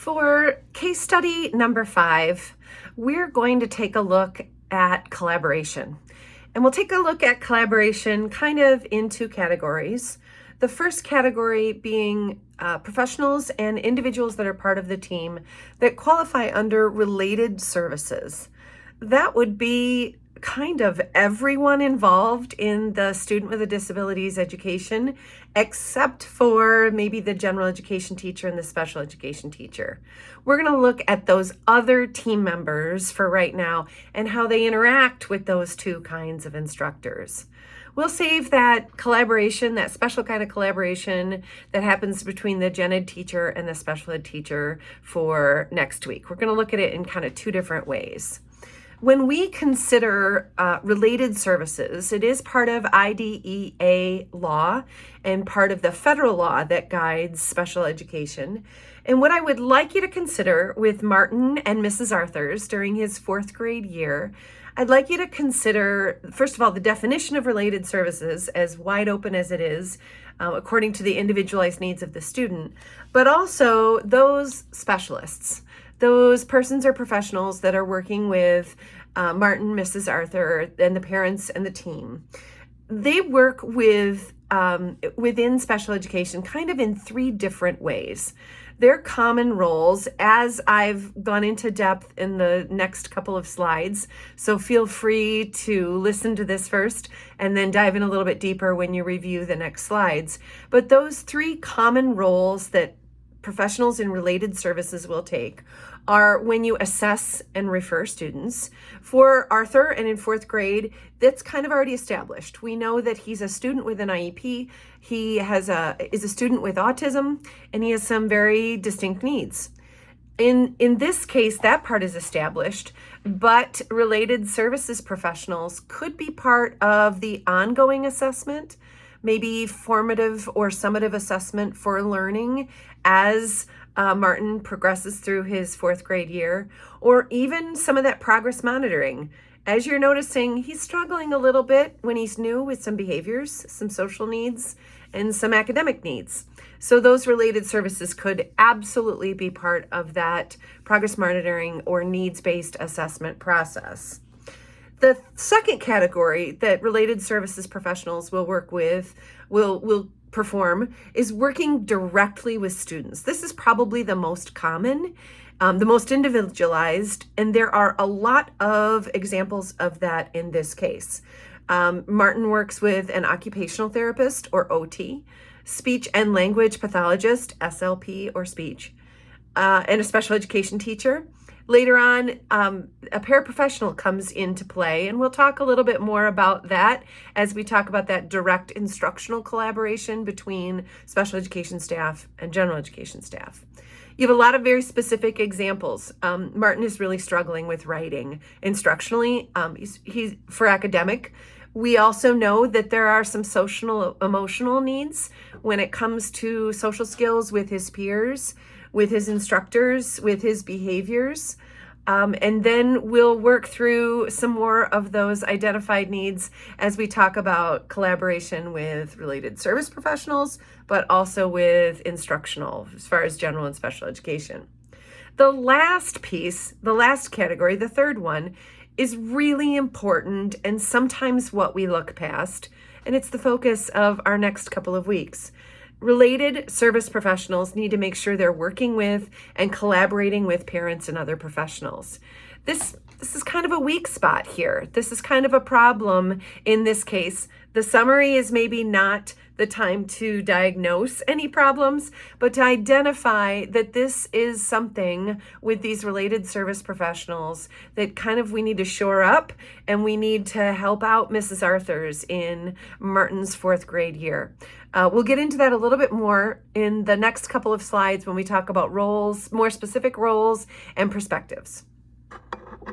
For case study number 5, we're going to take a look at collaboration. And we'll take a look at collaboration kind of in 2 categories. The first category being professionals and individuals that are part of the team that qualify under related services. That would be kind of everyone involved in the student with a disabilities education, except for maybe the general education teacher and the special education teacher. We're going to look at those other team members for right now and how they interact with those 2 kinds of instructors. We'll save that collaboration, that special kind of collaboration that happens between the gen ed teacher and the special ed teacher for next week. We're going to look at it in kind of 2 different ways. When we consider related services, it is part of IDEA law and part of the federal law that guides special education. And what I would like you to consider with Martin and Mrs. Arthurs during his 4th grade year, I'd like you to consider, first of all, the definition of related services, as wide open as it is, according to the individualized needs of the student, but also those specialists, those persons or professionals that are working with Martin, Mrs. Arthur, and the parents and the team. They work with within special education kind of in 3 different ways. Their common roles, as I've gone into depth in the next couple of slides, so feel free to listen to this first and then dive in a little bit deeper when you review the next slides. But those 3 common roles that professionals in related services will take are when you assess and refer students. For Arthur and in 4th grade, that's kind of already established. We know that he's a student with an IEP. He is a student with autism, and he has some very distinct needs. In this case, that part is established, but related services professionals could be part of the ongoing assessment, maybe formative or summative assessment for learning as Martin progresses through his 4th grade year, or even some of that progress monitoring. As you're noticing, he's struggling a little bit when he's new with some behaviors, some social needs, and some academic needs. So those related services could absolutely be part of that progress monitoring or needs-based assessment process. The second category that related services professionals will work with, will perform, is working directly with students. This is probably the most common, the most individualized, and there are a lot of examples of that in this case. Martin works with an occupational therapist or OT, speech and language pathologist, SLP or speech, and a special education teacher. Later on, a paraprofessional comes into play, and we'll talk a little bit more about that as we talk about that direct instructional collaboration between special education staff and general education staff. You have a lot of very specific examples. Martin is really struggling with writing instructionally. He's for academic. We also know that there are some social, emotional needs when it comes to social skills with his peers, with his instructors, with his behaviors. And then we'll work through some more of those identified needs as we talk about collaboration with related service professionals, but also with instructional, as far as general and special education. The last piece, the last category, the third one, is really important and sometimes what we look past, and it's the focus of our next couple of weeks. Related service professionals need to make sure they're working with and collaborating with parents and other professionals. This is kind of a weak spot here. This is kind of a problem in this case. The summary is maybe not the time to diagnose any problems, but to identify that this is something with these related service professionals that kind of we need to shore up, and we need to help out Mrs. Arthurs in Martin's 4th grade year. We'll get into that a little bit more in the next couple of slides when we talk about roles, more specific roles and perspectives.